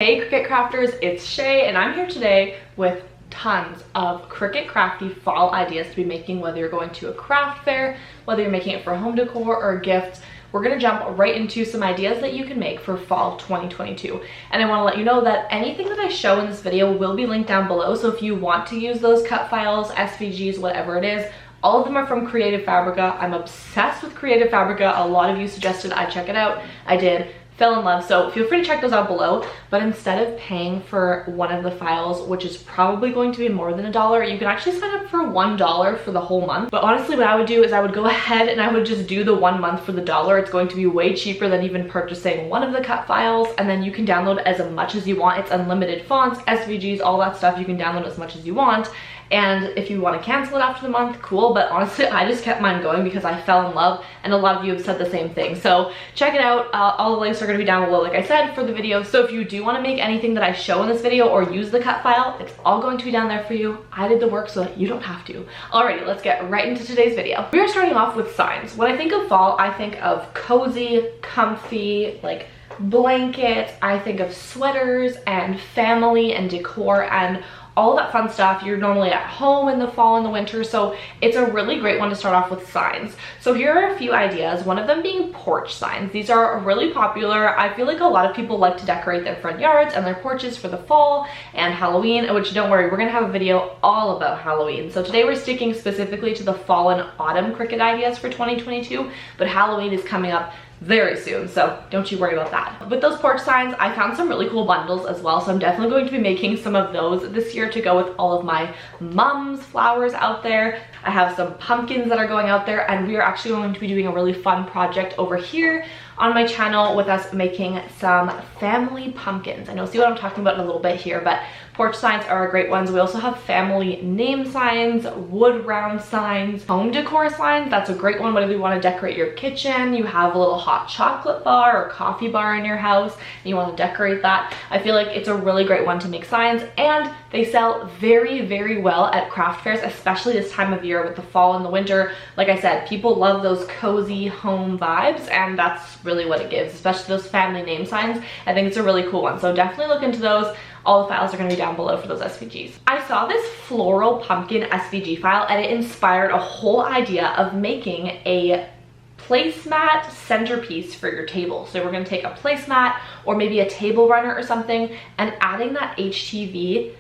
Hey Cricut crafters, it's Shay and I'm here today with tons of Cricut crafty fall ideas to be making, whether you're going to a craft fair, whether you're making it for home decor or gifts. We're gonna jump right into some ideas that you can make for fall 2022. And I wanna let you know that anything that I show in this video will be linked down below. So if you want to use those cut files, SVGs, whatever it is, all of them are from Creative Fabrica. I'm obsessed with Creative Fabrica. A lot of you suggested I check it out. I did. Fell in love, so feel free to check those out below. But instead of paying for one of the files, which is probably going to be more than $1, you can actually sign up for $1 for the whole month. But honestly, what I would do is I would go ahead and I would just do the 1 month for the $1. It's going to be way cheaper than even purchasing one of the cut files, and then you can download as much as you want. It's unlimited fonts, SVGs, all that stuff. You can download as much as you want. And if you want to cancel it after the month, cool. But honestly, I just kept mine going because I fell in love, and a lot of you have said the same thing. So check it out. All the links are going to be down below, like I said, for the video. So if you do want to make anything that I show in this video or use the cut file, it's all going to be down there for you. I did the work so that you don't have to. Alrighty, let's get right into today's video. We are starting off with signs. When I think of fall, I think of cozy, comfy, like blankets. I think of sweaters and family and decor and all that fun stuff. You're normally at home in the fall and the winter, so it's a really great one to start off with signs. So here are a few ideas, one of them being porch signs. These are really popular. I feel like a lot of people like to decorate their front yards and their porches for the fall and Halloween, which don't worry, we're gonna have a video all about Halloween. So today we're sticking specifically to the fall and autumn Cricut ideas for 2022, but Halloween is coming up very soon, so don't you worry about that. With those porch signs, I found some really cool bundles as well, so I'm definitely going to be making some of those this year to go with all of my mom's flowers out there. I have some pumpkins that are going out there, and we are actually going to be doing a really fun project over here on my channel with us making some family pumpkins. I know, see what I'm talking about in a little bit here, but porch signs are great ones. We also have family name signs, wood round signs, home decor signs. That's a great one whenever you want to decorate your kitchen. You have a little hot chocolate bar or coffee bar in your house and you want to decorate that. I feel like it's a really great one to make signs, and they sell very, very well at craft fairs, especially this time of year with the fall and the winter. Like I said, people love those cozy home vibes, and that's really what it gives, especially those family name signs. I think it's a really cool one, so definitely look into those. All the files are going to be down below for those SVGs. I saw this floral pumpkin SVG file, and it inspired a whole idea of making a placemat centerpiece for your table. So we're going to take a placemat or maybe a table runner or something and adding that HTV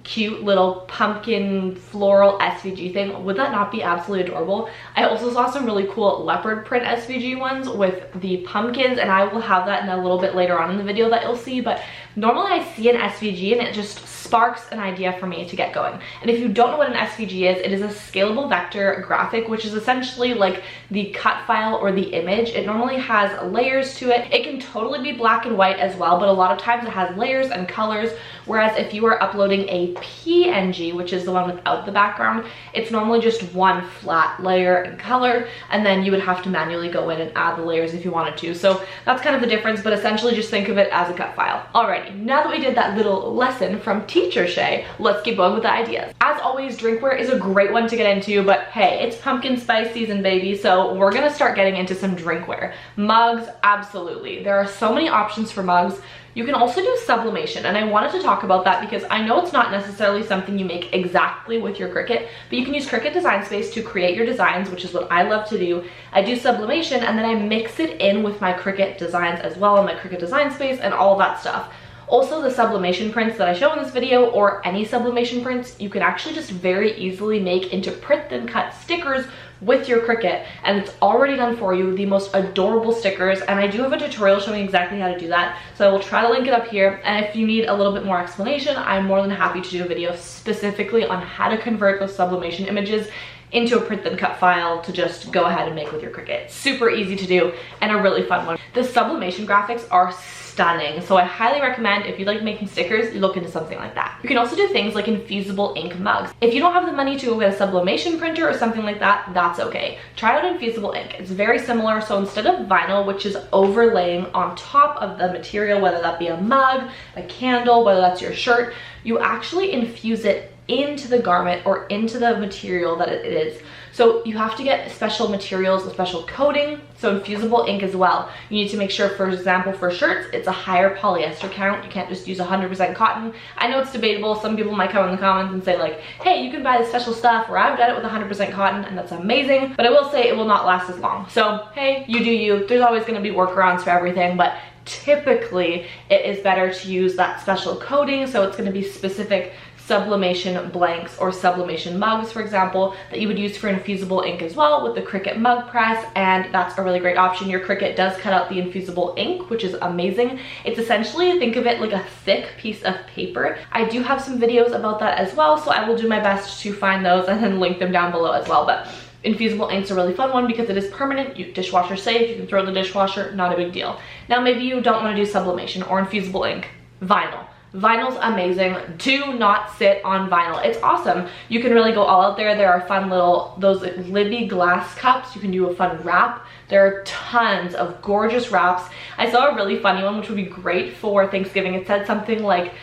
cute little pumpkin floral SVG thing. Would that not be absolutely adorable? I also saw some really cool leopard print SVG ones with the pumpkins, and I will have that in a little bit later on in the video that you'll see. But normally I see an SVG and it just sparks an idea for me to get going. And if you don't know what an SVG is, it is a scalable vector graphic, which is essentially like the cut file or the image. It normally has layers to it. It can totally be black and white as well, but a lot of times it has layers and colors. Whereas if you are uploading a PNG, which is the one without the background, it's normally just one flat layer and color, and then you would have to manually go in and add the layers if you wanted to. So that's kind of the difference, but essentially just think of it as a cut file. Alrighty, now that we did that little lesson from teacher Shay, let's keep going with the ideas. As always, drinkware is a great one to get into, but hey, it's pumpkin spice season, baby, so we're gonna start getting into some drinkware. Mugs, absolutely. There are so many options for mugs. You can also do sublimation, and I wanted to talk about that because I know it's not necessarily something you make exactly with your Cricut, but you can use Cricut Design Space to create your designs, which is what I love to do. I do sublimation, and then I mix it in with my Cricut designs as well, and my Cricut Design Space and all that stuff. Also, the sublimation prints that I show in this video, or any sublimation prints, you can actually just very easily make into print and cut stickers with your Cricut, and it's already done for you. The most adorable stickers, and I do have a tutorial showing exactly how to do that, so I will try to link it up here. And if you need a little bit more explanation, I'm more than happy to do a video specifically on how to convert those sublimation images into a print and cut file to just go ahead and make with your Cricut. Super easy to do and a really fun one. The sublimation graphics are stunning, so I highly recommend, if you like making stickers, look into something like that. You can also do things like infusible ink mugs. If you don't have the money to go get a sublimation printer or something like that, that's okay. Try out infusible ink. It's very similar. So instead of vinyl, which is overlaying on top of the material, whether that be a mug, a candle, whether that's your shirt, you actually infuse it into the garment or into the material that it is. So you have to get special materials, a special coating, so infusible ink as well. You need to make sure, for example, for shirts, it's a higher polyester count. You can't just use 100% cotton. I know it's debatable. Some people might come in the comments and say like, hey, you can buy this special stuff, or I've done it with 100% cotton, and that's amazing. But I will say it will not last as long. So hey, you do you. There's always gonna be workarounds for everything, but typically it is better to use that special coating, so it's going to be specific sublimation blanks or sublimation mugs, for example, that you would use for infusible ink as well with the Cricut mug press, and that's a really great option. Your Cricut does cut out the infusible ink, which is amazing. It's essentially, think of it like a thick piece of paper. I do have some videos about that as well, so I will do my best to find those and then link them down below as well. But infusible ink's a really fun one because it is permanent, dishwasher safe, you can throw it in the dishwasher, not a big deal. Now maybe you don't want to do sublimation or infusible ink. Vinyl. Vinyl's amazing. Do not sit on vinyl. It's awesome. You can really go all out there. There are fun little, those Libby glass cups. You can do a fun wrap. There are tons of gorgeous wraps. I saw a really funny one which would be great for Thanksgiving. It said something like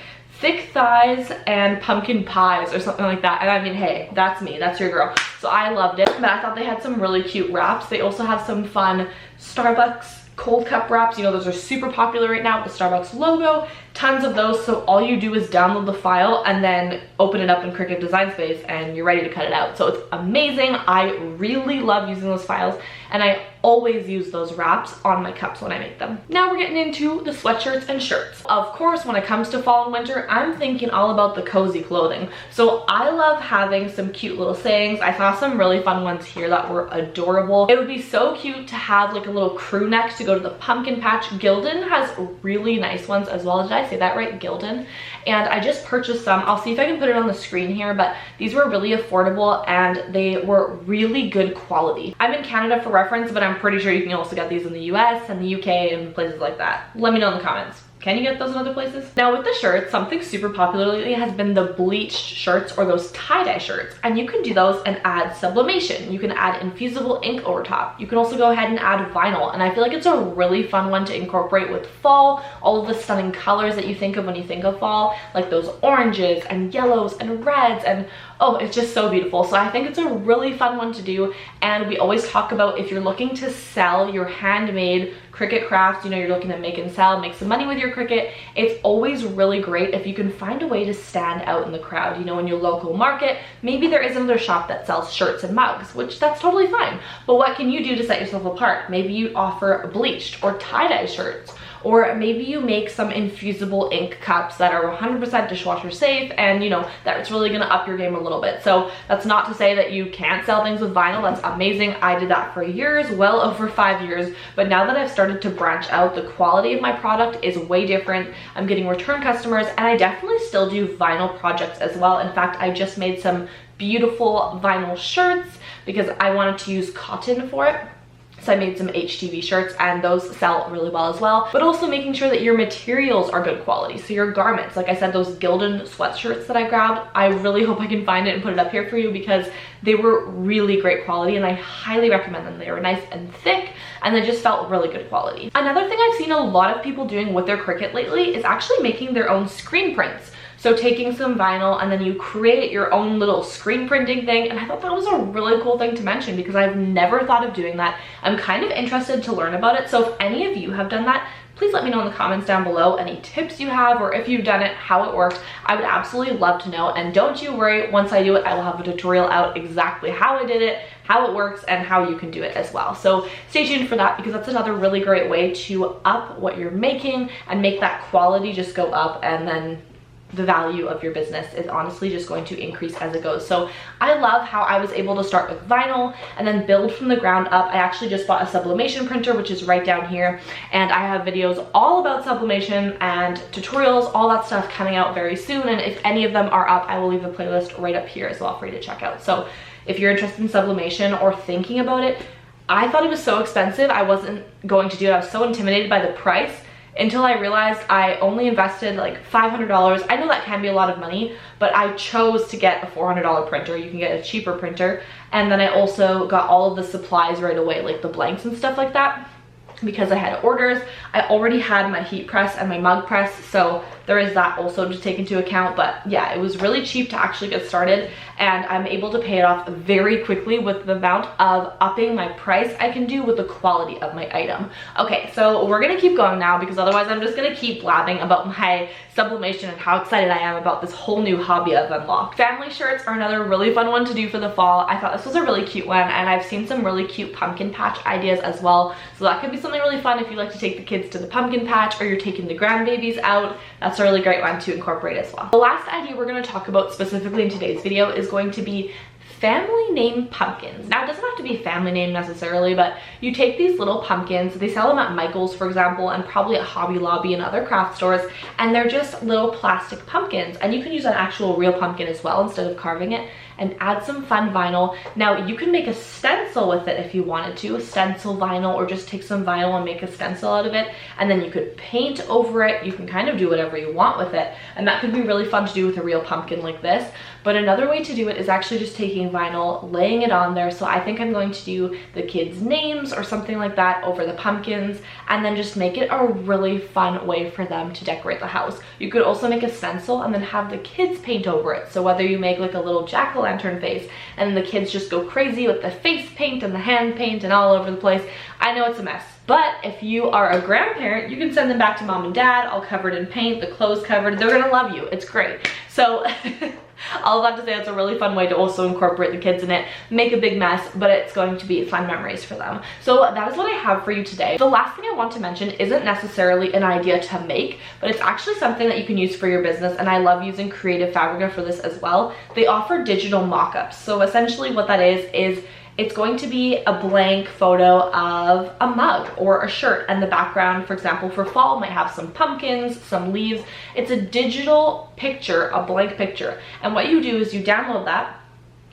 thick thighs and pumpkin pies or something like that, and I mean, hey, that's me, that's your girl. So I loved it, but I thought they had some really cute wraps. They also have some fun Starbucks cold cup wraps. You know, those are super popular right now with the Starbucks logo. Tons of those. So all you do is download the file and then open it up in Cricut Design Space and you're ready to cut it out. So it's amazing. I really love using those files, and I always use those wraps on my cups when I make them. Now we're getting into the sweatshirts and shirts. Of course, when it comes to fall and winter, I'm thinking all about the cozy clothing. So I love having some cute little sayings. I saw some really fun ones here that were adorable. It would be so cute to have like a little crew neck to go to the pumpkin patch. Gildan has really nice ones as well. Did I say that right? Gildan. And I just purchased some. I'll see if I can put it on the screen here, but these were really affordable and they were really good quality. I'm in Canada for reference, but I'm pretty sure you can also get these in the US and the UK and places like that. Let me know in the comments. Can you get those in other places? Now with the shirts, something super popular lately has been the bleached shirts or those tie-dye shirts. And you can do those and add sublimation. You can add infusible ink over top. You can also go ahead and add vinyl. And I feel like it's a really fun one to incorporate with fall. All of the stunning colors that you think of when you think of fall, like those oranges and yellows and reds, and oh, it's just so beautiful. So I think it's a really fun one to do. And we always talk about if you're looking to sell your handmade Cricut crafts, you know, you're looking to make and sell, make some money with your Cricut, it's always really great if you can find a way to stand out in the crowd. You know, in your local market, maybe there is another shop that sells shirts and mugs, which that's totally fine. But what can you do to set yourself apart? Maybe you offer bleached or tie-dye shirts, or maybe you make some infusible ink cups that are 100% dishwasher safe, and you know, that's really gonna up your game a little bit. So that's not to say that you can't sell things with vinyl. That's amazing. I did that for years, well over 5 years, but now that I've started to branch out, the quality of my product is way different. I'm getting return customers, and I definitely still do vinyl projects as well. In fact, I just made some beautiful vinyl shirts because I wanted to use cotton for it. So I made some HTV shirts, and those sell really well as well. But also making sure that your materials are good quality. So your garments, like I said, those Gildan sweatshirts that I grabbed, I really hope I can find it and put it up here for you because they were really great quality and I highly recommend them. They were nice and thick and they just felt really good quality. Another thing I've seen a lot of people doing with their Cricut lately is actually making their own screen prints. So taking some vinyl and then you create your own little screen printing thing. And I thought that was a really cool thing to mention because I've never thought of doing that. I'm kind of interested to learn about it. So if any of you have done that, please let me know in the comments down below any tips you have, or if you've done it, how it worked. I would absolutely love to know. And don't you worry, once I do it, I will have a tutorial out exactly how I did it, how it works, and how you can do it as well. So stay tuned for that because that's another really great way to up what you're making and make that quality just go up, and then the value of your business is honestly just going to increase as it goes. So I love how I was able to start with vinyl and then build from the ground up. I actually just bought a sublimation printer, which is right down here, and I have videos all about sublimation and tutorials, all that stuff coming out very soon. And if any of them are up, I will leave a playlist right up here as well for you to check out. So if you're interested in sublimation or thinking about it, I thought it was so expensive. I wasn't going to do it. I was so intimidated by the price, until I realized I only invested like $500. I know that can be a lot of money, but I chose to get a $400 printer. You can get a cheaper printer. And then I also got all of the supplies right away, like the blanks and stuff like that, because I had orders. I already had my heat press and my mug press, so there is that also to take into account. But yeah, it was really cheap to actually get started, and I'm able to pay it off very quickly with the amount of upping my price I can do with the quality of my item. Okay, so we're gonna keep going now, because otherwise I'm just gonna keep blabbing about my sublimation and how excited I am about this whole new hobby I've unlocked. Family shirts are another really fun one to do for the fall. I thought this was a really cute one, and I've seen some really cute pumpkin patch ideas as well. So that could be something really fun if you like to take the kids to the pumpkin patch, or you're taking the grandbabies out. That's a really great one to incorporate as well. The last idea we're going to talk about specifically in today's video is going to be family name pumpkins. Now, it doesn't have to be a family name necessarily, but you take these little pumpkins, they sell them at Michael's, for example, and probably at Hobby Lobby and other craft stores, and they're just little plastic pumpkins, and you can use an actual real pumpkin as well instead of carving it, and add some fun vinyl. Now, you can make a stencil with it if you wanted to, a stencil vinyl, or just take some vinyl and make a stencil out of it, and then you could paint over it. You can kind of do whatever you want with it, and that could be really fun to do with a real pumpkin like this. But another way to do it is actually just taking vinyl, laying it on there. So I think I'm going to do the kids' names or something like that over the pumpkins, and then just make it a really fun way for them to decorate the house. You could also make a stencil and then have the kids paint over it. So whether you make like a little jack-o'-lantern face and the kids just go crazy with the face paint and the hand paint and all over the place. I know it's a mess. But if you are a grandparent, you can send them back to mom and dad all covered in paint, the clothes covered. They're gonna love you. It's great. So all of that to say, it's a really fun way to also incorporate the kids in it, make a big mess, but it's going to be fun memories for them. So that is what I have for you today. The last thing I want to mention isn't necessarily an idea to make, but it's actually something that you can use for your business, and I love using Creative Fabrica for this as well. They offer digital mock-ups. So essentially what that is it's going to be a blank photo of a mug or a shirt, and the background, for example, for fall might have some pumpkins, some leaves. It's a digital picture, a blank picture. And what you do is you download that,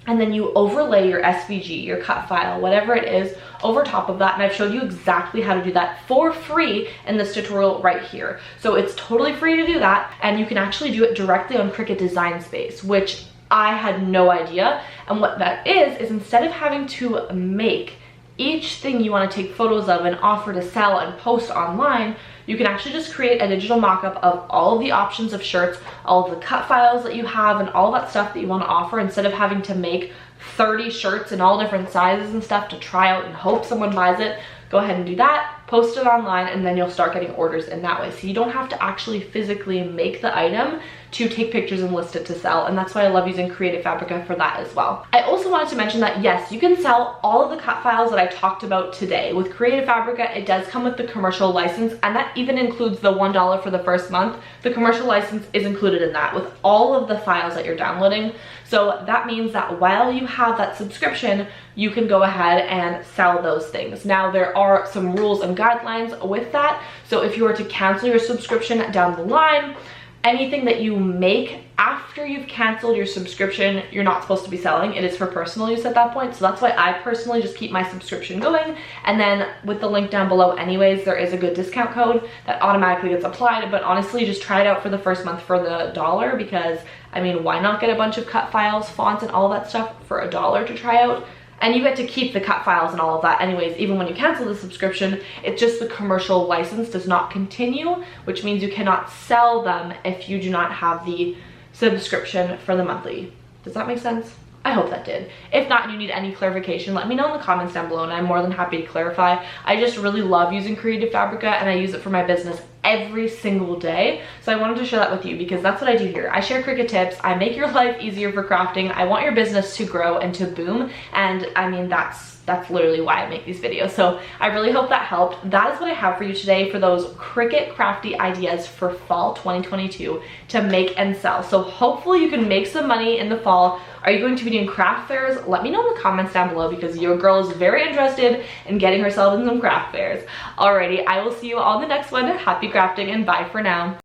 and then you overlay your SVG, your cut file, whatever it is, over top of that. And I've showed you exactly how to do that for free in this tutorial right here. So it's totally free to do that, and you can actually do it directly on Cricut Design Space, which I had no idea. And what that is instead of having to make each thing you want to take photos of and offer to sell and post online, you can actually just create a digital mock-up of all of the options of shirts, all of the cut files that you have, and all that stuff that you want to offer, instead of having to make 30 shirts in all different sizes and stuff to try out and hope someone buys it. Go ahead and do that, post it online, and then you'll start getting orders in that way. So you don't have to actually physically make the item to take pictures and list it to sell, and that's why I love using Creative Fabrica for that as well. I also wanted to mention that yes, you can sell all of the cut files that I talked about today. With Creative Fabrica, it does come with the commercial license, and that even includes the $1 for the first month. The commercial license is included in that with all of the files that you're downloading. So that means that while you have that subscription, you can go ahead and sell those things. Now, there are some rules and guidelines with that. So if you were to cancel your subscription down the line, anything that you make after you've canceled your subscription, you're not supposed to be selling. It is for personal use at that point. So that's why I personally just keep my subscription going. And then with the link down below anyways, there is a good discount code that automatically gets applied. But honestly, just try it out for the first month for the $1, because I mean, why not get a bunch of cut files, fonts, and all that stuff for $1 to try out? And you get to keep the cut files and all of that anyways, even when you cancel the subscription. It's just the commercial license does not continue, which means you cannot sell them if you do not have the subscription for the monthly. Does that make sense? I hope that did. If not, and you need any clarification, let me know in the comments down below, and I'm more than happy to clarify. I just really love using Creative Fabrica, and I use it for my business every single day. So I wanted to share that with you, because that's what I do here. I share Cricut tips. I make your life easier for crafting. I want your business to grow and to boom. And I mean, that's literally why I make these videos. So I really hope that helped. That is what I have for you today for those Cricut crafty ideas for fall 2022 to make and sell. So hopefully you can make some money in the fall. Are you going to be doing craft fairs? Let me know in the comments down below, because your girl is very interested in getting herself in some craft fairs. Alrighty, I will see you on the next one. Happy crafting, and bye for now.